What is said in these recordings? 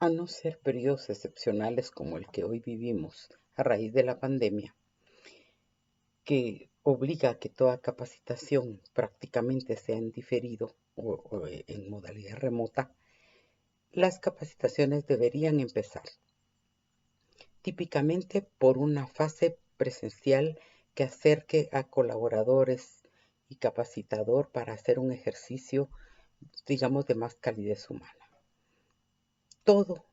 A no ser periodos excepcionales como el que hoy vivimos a raíz de la pandemia, que obliga a que toda capacitación prácticamente sea en diferido o en modalidad remota, las capacitaciones deberían empezar típicamente por una fase presencial que acerque a colaboradores y capacitador para hacer un ejercicio, digamos, de más calidez humana. Todo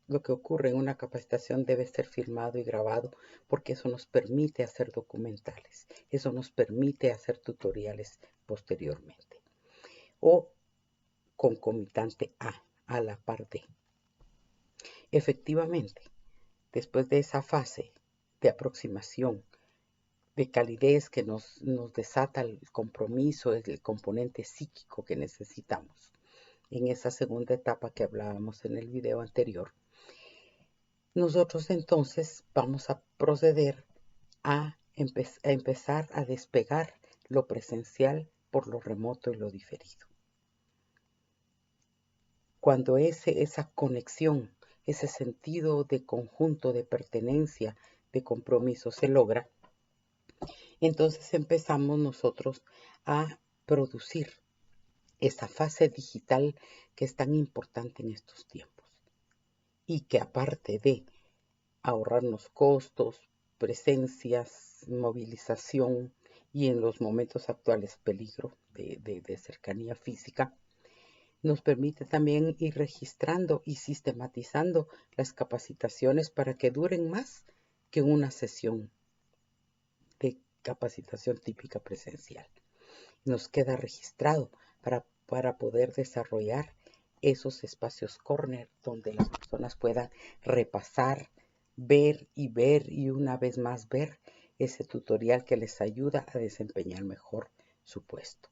lo que ocurre en una capacitación debe ser filmado y grabado porque eso nos permite hacer documentales, eso nos permite hacer tutoriales posteriormente o concomitante a la par de. Efectivamente, después de esa fase de aproximación, de calidez que nos desata el compromiso, el componente psíquico que necesitamos en esa segunda etapa que hablábamos en el video anterior, nosotros entonces vamos a proceder a empezar a despegar lo presencial por lo remoto y lo diferido. Cuando esa conexión, ese sentido de conjunto, de pertenencia, de compromiso se logra, entonces empezamos nosotros a producir esa fase digital que es tan importante en estos tiempos y que aparte de ahorrarnos costos, presencias, movilización y en los momentos actuales peligro de cercanía física, nos permite también ir registrando y sistematizando las capacitaciones para que duren más que una sesión de capacitación típica presencial. Nos queda registrado para poder desarrollar esos espacios corner donde las personas puedan repasar, ver y una vez más ver ese tutorial que les ayuda a desempeñar mejor su puesto.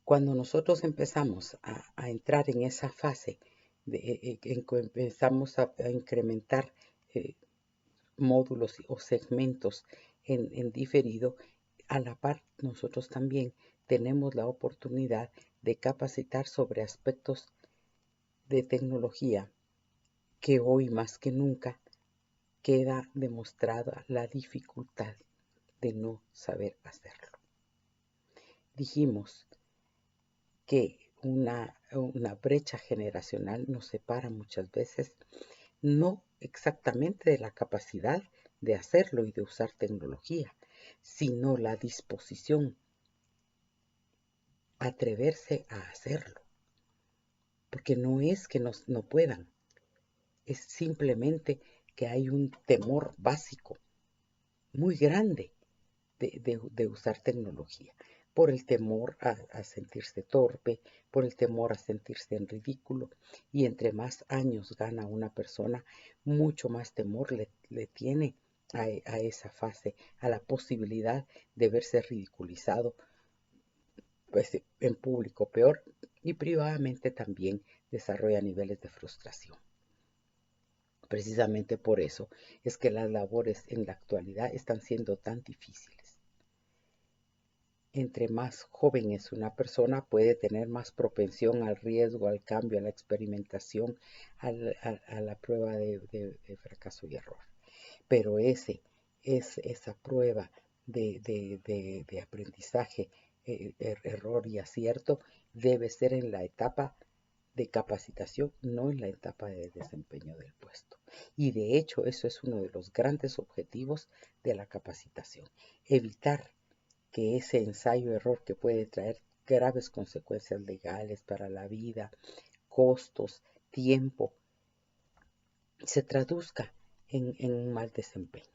Cuando nosotros empezamos a entrar en esa fase, empezamos a incrementar módulos o segmentos en diferido, a la par nosotros también tenemos la oportunidad de capacitar sobre aspectos de tecnología que hoy más que nunca queda demostrada la dificultad de no saber hacerlo. Dijimos que una brecha generacional nos separa muchas veces, no exactamente de la capacidad de hacerlo y de usar tecnología, sino la disposición a atreverse a hacerlo. Porque no es que no puedan, es simplemente que hay un temor básico muy grande de usar tecnología, por el temor a sentirse torpe, por el temor a sentirse en ridículo, y entre más años gana una persona, mucho más temor le tiene a esa fase, a la posibilidad de verse ridiculizado, pues en público peor, y privadamente también desarrolla niveles de frustración. Precisamente por eso es que las labores en la actualidad están siendo tan difíciles. Entre más joven es una persona, puede tener más propensión al riesgo, al cambio, a la experimentación, a la prueba de fracaso y error. Pero esa prueba de aprendizaje, error y acierto, debe ser en la etapa de capacitación, no en la etapa de desempeño del puesto. Y de hecho, eso es uno de los grandes objetivos de la capacitación, evitar que ese ensayo-error que puede traer graves consecuencias legales para la vida, costos, tiempo, se traduzca en un mal desempeño.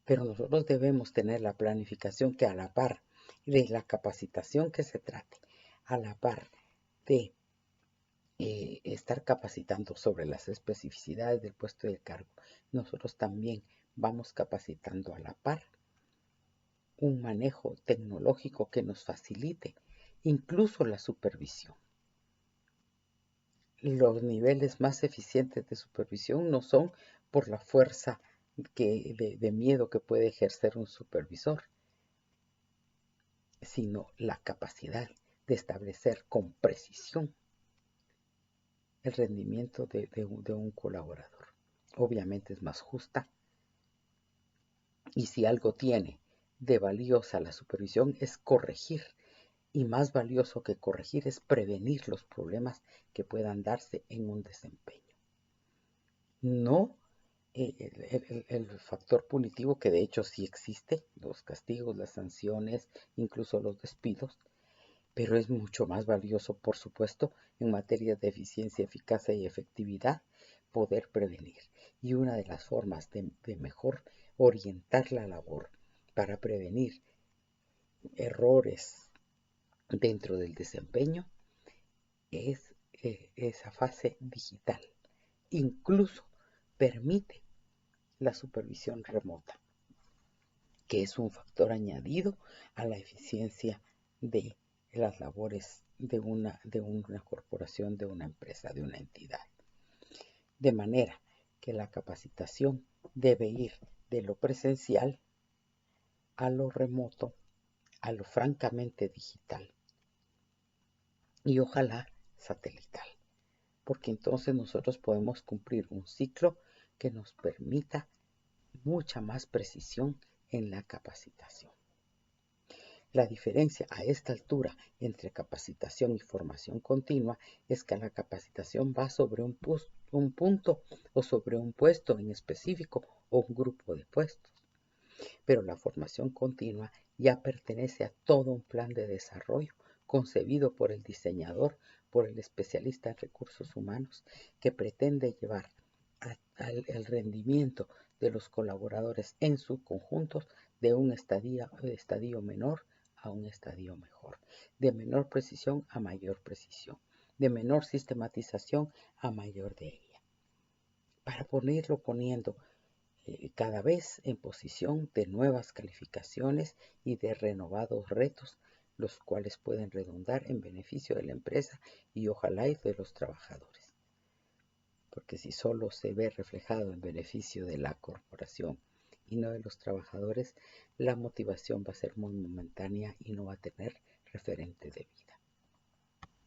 Pero nosotros debemos tener la planificación que a la par de la capacitación que se trate, a la par de estar capacitando sobre las especificidades del puesto de cargo, nosotros también vamos capacitando a la par un manejo tecnológico que nos facilite incluso la supervisión. Los niveles más eficientes de supervisión no son por la fuerza de miedo que puede ejercer un supervisor, sino la capacidad de establecer con precisión el rendimiento de un colaborador. Obviamente es más justa, y si algo tiene de valiosa la supervisión es corregir, y más valioso que corregir es prevenir los problemas que puedan darse en un desempeño. No el factor punitivo, que de hecho sí existe, los castigos, las sanciones, incluso los despidos, pero es mucho más valioso, por supuesto, en materia de eficiencia, eficacia y efectividad, poder prevenir. Y una de las formas de mejor orientar la labor para prevenir errores dentro del desempeño es esa fase digital. Incluso permite la supervisión remota, que es un factor añadido a la eficiencia de las labores de una corporación, de una empresa, de una entidad. De manera que la capacitación debe ir de lo presencial a lo remoto, a lo francamente digital y ojalá satelital, porque entonces nosotros podemos cumplir un ciclo que nos permita mucha más precisión en la capacitación. La diferencia a esta altura entre capacitación y formación continua es que la capacitación va sobre un punto o sobre un puesto en específico o un grupo de puestos, pero la formación continua ya pertenece a todo un plan de desarrollo concebido por el diseñador, por el especialista en recursos humanos, que pretende llevar el rendimiento de los colaboradores en su conjunto de un estadio menor a un estadio mejor, de menor precisión a mayor precisión, de menor sistematización a mayor de ella, para poniendo cada vez en posición de nuevas calificaciones y de renovados retos, los cuales pueden redundar en beneficio de la empresa y ojalá y de los trabajadores. Porque si solo se ve reflejado en beneficio de la corporación y no de los trabajadores, la motivación va a ser muy momentánea y no va a tener referente de vida.